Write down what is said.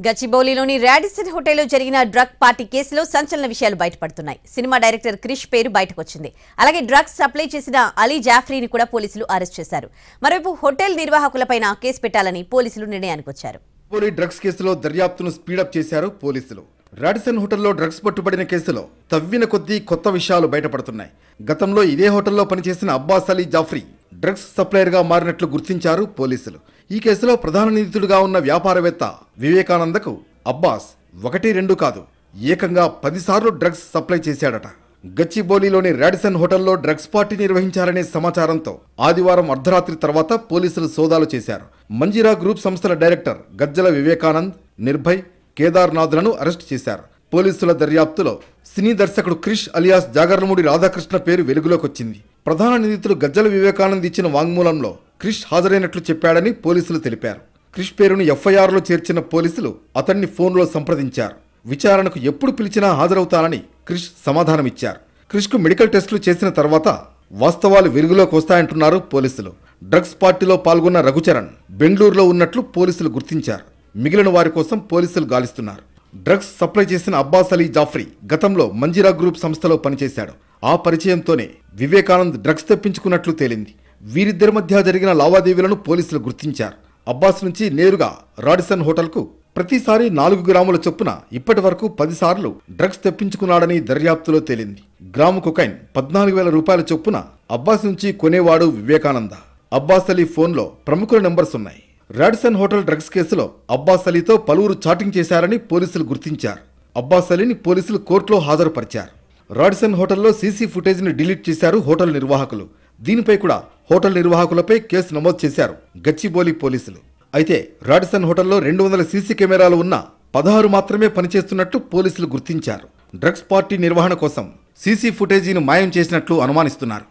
గచ్చిబౌలిలోని Radisson హోటల్లో జరిగిన drug party కేసులో సంచలన విషయాలు బయటపడుతున్నాయి. సినిమా డైరెక్టర్ క్రిష్ పేరు బయటకొచ్చింది. అలాగే డ్రగ్స్ సప్లై చేసిన అలీ జాఫ్రీని కూడా పోలీసులు అరెస్ట్ చేశారు. మరోవైపు హోటల్ నిర్వాహకులపైన కేసు పెట్టాలని పోలీసులు నిర్ణయానికి వచ్చారు. డ్రగ్స్ కేసులో దర్యాప్తును స్పీడప్ చేశారు పోలీసులు. రాడిసన్ హోటల్లో డ్రగ్స్ పట్టుబడిన కేసులో తవ్విన కొద్దీ కొత్త విషయాలు బయటపడుతున్నాయి. గతంలో ఇదే హోటల్లో పనిచేసిన అబ్బాస్ అలీ జాఫ్రీ డ్రగ్స్ సప్లయర్గా మారినట్లు గుర్తించారు పోలీసులు. ఈ కేసులో ప్రధాన నిందితుడిగా ఉన్న వ్యాపారవేత్త వివేకానందకు అబ్బాస్ 1-2 కాదు ఏకంగా 10 సార్లు డ్రగ్స్ సప్లై చేశాడట. గచ్చిబౌలిలోని రాడిసన్ హోటల్లో డ్రగ్స్ పార్టీ నిర్వహించారనే సమాచారంతో ఆదివారం అర్ధరాత్రి తర్వాత పోలీసులు సోదాలు చేశారు. మంజీరా గ్రూప్ సంస్థల డైరెక్టర్ గజ్జల వివేకానంద్, నిర్భయ్, కేదార్నాథ్లను అరెస్ట్ చేశారు. పోలీసుల దర్యాప్తులో సినీ దర్శకుడు క్రిష్ అలియాస్ జాగర్లమూడి రాధాకృష్ణ పేరు వెలుగులోకి వచ్చింది. ప్రధాన నిందితుడు గజ్జల వివేకానంద్ ఇచ్చిన వాంగ్మూలంలో క్రిష్ హాజరైనట్లు చెప్పాడని పోలీసులు తెలిపారు. క్రిష్ పేరును ఎఫ్ఐఆర్లో చేర్చిన పోలీసులు అతన్ని ఫోన్లో సంప్రదించారు. విచారణకు ఎప్పుడు పిలిచినా హాజరవుతానని క్రిష్ సమాధానమిచ్చారు. క్రిష్కు మెడికల్ టెస్టులు చేసిన తర్వాత వాస్తవాలు వెలుగులోకి వస్తాయంటున్నారు పోలీసులు. డ్రగ్స్ పార్టీలో పాల్గొన్న రఘుచరణ్ బెంగళూరులో ఉన్నట్లు పోలీసులు గుర్తించారు. మిగిలిన వారి కోసం పోలీసులు గాలిస్తున్నారు. డ్రగ్స్ సప్లై చేసిన అబ్బాస్ అలీ జాఫ్రీ గతంలో మంజీరా గ్రూప్ సంస్థలో పనిచేశాడు. ఆ పరిచయంతోనే వివేకానంద్ డ్రగ్స్ తెప్పించుకున్నట్లు తేలింది. వీరిద్దరి మధ్య జరిగిన లావాదేవీలను పోలీసులు గుర్తించారు. అబ్బాస్ నుంచి నేరుగా రాడిసన్ హోటల్కు ప్రతిసారి 4 గ్రాముల చొప్పున ఇప్పటి వరకు 10 సార్లు డ్రగ్స్ తెప్పించుకున్నాడని దర్యాప్తులో తేలింది. గ్రాము కొకైన్ 14,000 రూపాయల చొప్పున అబ్బాస్ నుంచి కొనేవాడు వివేకానంద. అబ్బాస్ అలీ ఫోన్లో ప్రముఖుల నెంబర్స్ ఉన్నాయి. రాడిసన్ హోటల్ డ్రగ్స్ కేసులో అబ్బాస్ అలీతో పలువురు చాటింగ్ చేశారని పోలీసులు గుర్తించారు. అబ్బాస్ అలీని పోలీసులు కోర్టులో హాజరుపరిచారు. రాడిసన్ హోటల్లో సీసీ ఫుటేజ్ని డిలీట్ చేశారు హోటల్ నిర్వాహకులు. దీనిపై కూడా హోటల్ నిర్వాహకులపై కేసు నమోదు చేశారు గచ్చిబౌలి పోలీసులు. అయితే రాడిసన్ హోటల్లో 200 సీసీ కెమెరాలు ఉన్న 16 మాత్రమే పనిచేస్తున్నట్లు పోలీసులు గుర్తించారు. డ్రగ్స్ పార్టీ నిర్వహణ కోసం సీసీ ఫుటేజీని మాయం చేసినట్లు అనుమానిస్తున్నారు.